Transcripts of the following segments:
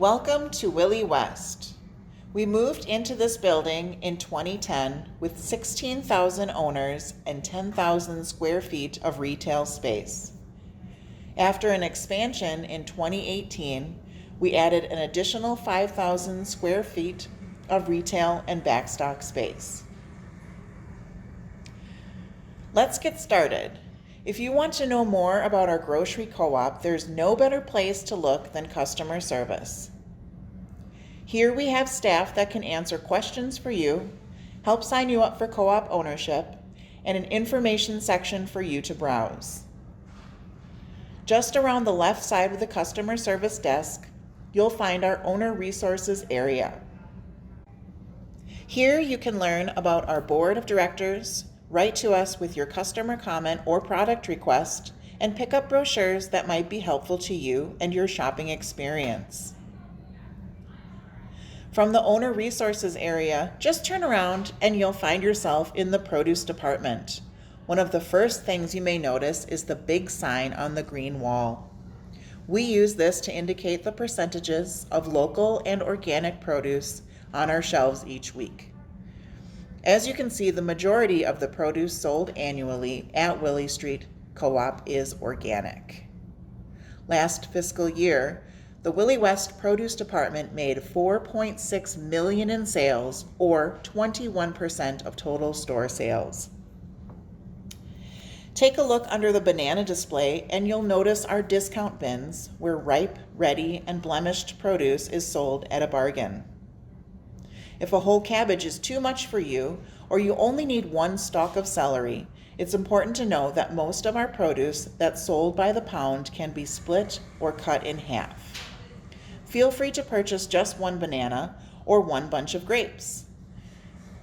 Welcome to Willy West. We moved into this building in 2010 with 16,000 owners and 10,000 square feet of retail space. After an expansion in 2018, we added an additional 5,000 square feet of retail and backstock space. Let's get started. If you want to know more about our grocery co-op, there's no better place to look than customer service. Here we have staff that can answer questions for you, help sign you up for co-op ownership, and an information section for you to browse. Just around the left side of the customer service desk, you'll find our owner resources area. Here you can learn about our board of directors, write to us with your customer comment or product request, and pick up brochures that might be helpful to you and your shopping experience. From the owner resources area, just turn around and you'll find yourself in the produce department. One of the first things you may notice is the big sign on the green wall. We use this to indicate the percentages of local and organic produce on our shelves each week. As you can see, the majority of the produce sold annually at Willy Street Co-op is organic. Last fiscal year, the Willy West Produce Department made $4.6 million in sales, or 21% of total store sales. Take a look under the banana display and you'll notice our discount bins where ripe, ready, and blemished produce is sold at a bargain. If a whole cabbage is too much for you, or you only need one stalk of celery, it's important to know that most of our produce that's sold by the pound can be split or cut in half. Feel free to purchase just one banana or one bunch of grapes.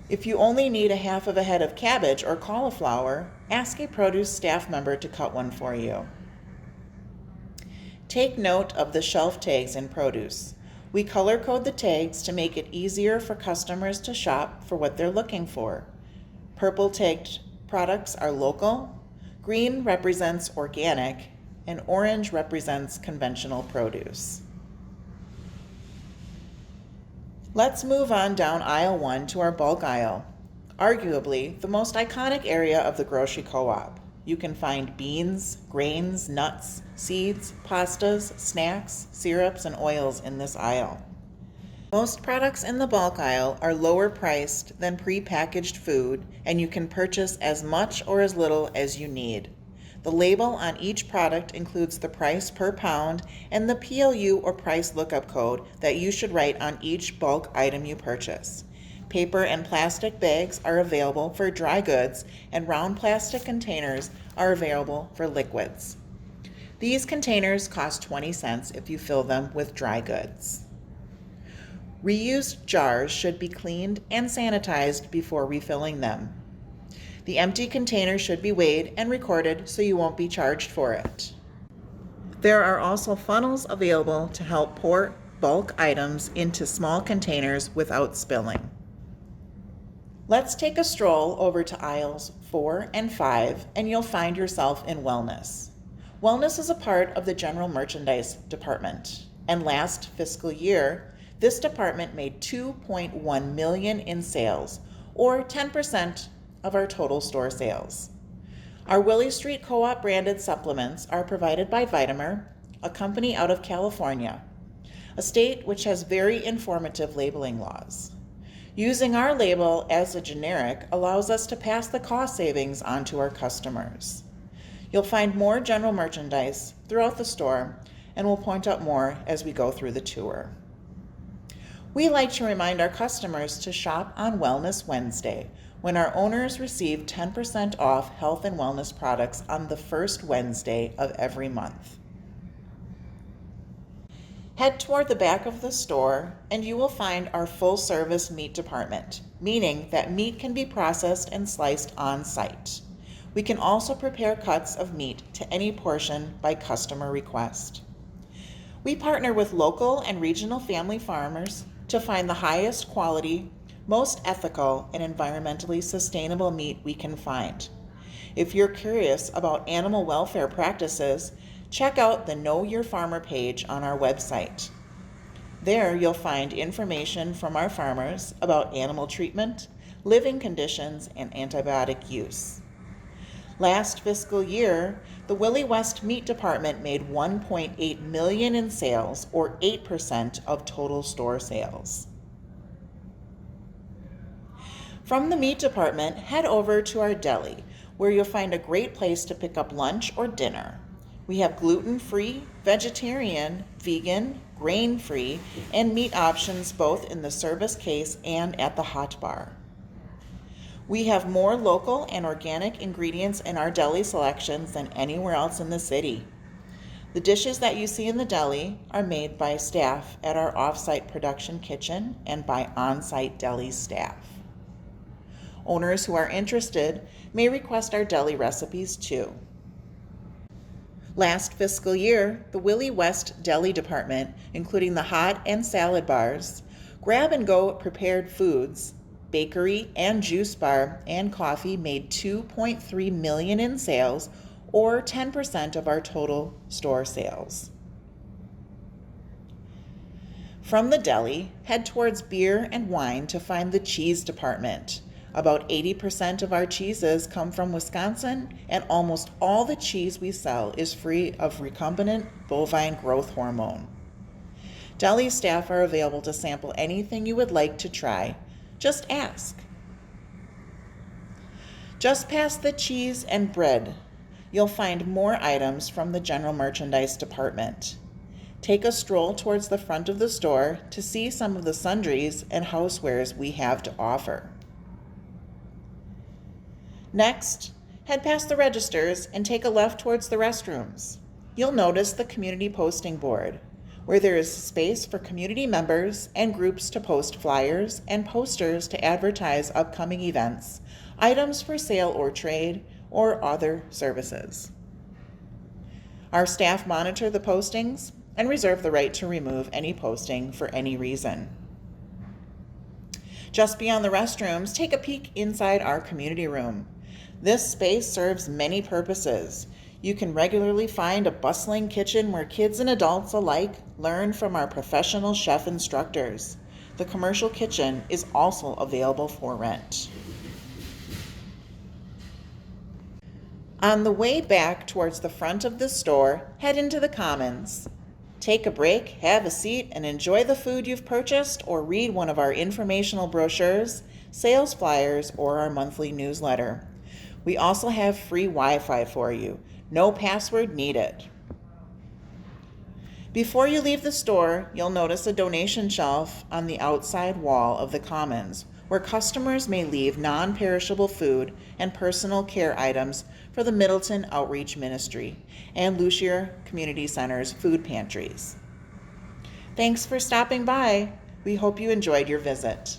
If you only need a half of a head of cabbage or cauliflower, ask a produce staff member to cut one for you. Take note of the shelf tags in produce. We color code the tags to make it easier for customers to shop for what they're looking for. Purple tagged products are local, green represents organic, and orange represents conventional produce. Let's move on down aisle 1 to our bulk aisle, arguably the most iconic area of the grocery co-op. You can find beans, grains, nuts, seeds, pastas, snacks, syrups, and oils in this aisle. Most products in the bulk aisle are lower priced than pre-packaged food, and you can purchase as much or as little as you need. The label on each product includes the price per pound and the PLU or price lookup code that you should write on each bulk item you purchase. Paper and plastic bags are available for dry goods, and round plastic containers are available for liquids. These containers cost 20 cents if you fill them with dry goods. Reused jars should be cleaned and sanitized before refilling them. The empty container should be weighed and recorded so you won't be charged for it. There are also funnels available to help pour bulk items into small containers without spilling. Let's take a stroll over to aisles 4 and 5 and you'll find yourself in wellness. Wellness is a part of the general merchandise department, and last fiscal year, this department made $2.1 million in sales, or 10% of our total store sales. Our Willy Street Co-op branded supplements are provided by Vitamer, a company out of California, a state which has very informative labeling laws. Using our label as a generic allows us to pass the cost savings on to our customers. You'll find more general merchandise throughout the store, and we'll point out more as we go through the tour. We like to remind our customers to shop on Wellness Wednesday, when our owners receive 10% off health and wellness products on the first Wednesday of every month. Head toward the back of the store and you will find our full-service meat department, meaning that meat can be processed and sliced on site. We can also prepare cuts of meat to any portion by customer request. We partner with local and regional family farmers to find the highest quality, most ethical, and environmentally sustainable meat we can find. If you're curious about animal welfare practices, check out the Know Your Farmer page on our website. There you'll find information from our farmers about animal treatment, living conditions, and antibiotic use. Last fiscal year, the Willy West Meat Department made $1.8 million in sales, or 8% of total store sales. From the meat department, head over to our deli, where you'll find a great place to pick up lunch or dinner. We have gluten-free, vegetarian, vegan, grain-free, and meat options both in the service case and at the hot bar. We have more local and organic ingredients in our deli selections than anywhere else in the city. The dishes that you see in the deli are made by staff at our off-site production kitchen and by on-site deli staff. Owners who are interested may request our deli recipes too. Last fiscal year, the Willy West Deli Department, including the hot and salad bars, grab-and-go prepared foods, bakery and juice bar, and coffee made $2.3 million in sales, or 10% of our total store sales. From the deli, head towards beer and wine to find the cheese department. About 80% of our cheeses come from Wisconsin, and almost all the cheese we sell is free of recombinant bovine growth hormone. Deli staff are available to sample anything you would like to try. Just ask. Just past the cheese and bread, you'll find more items from the general merchandise department. Take a stroll towards the front of the store to see some of the sundries and housewares we have to offer. Next, head past the registers and take a left towards the restrooms. You'll notice the community posting board, where there is space for community members and groups to post flyers and posters to advertise upcoming events, items for sale or trade, or other services. Our staff monitor the postings and reserve the right to remove any posting for any reason. Just beyond the restrooms, take a peek inside our community room. This space serves many purposes. You can regularly find a bustling kitchen where kids and adults alike learn from our professional chef instructors. The commercial kitchen is also available for rent. On the way back towards the front of the store, head into the Commons. Take a break, have a seat, and enjoy the food you've purchased, or read one of our informational brochures, sales flyers, or our monthly newsletter. We also have free Wi-Fi for you. No password needed. Before you leave the store, you'll notice a donation shelf on the outside wall of the Commons, where customers may leave non-perishable food and personal care items for the Middleton Outreach Ministry and Lucier Community Center's food pantries. Thanks for stopping by. We hope you enjoyed your visit.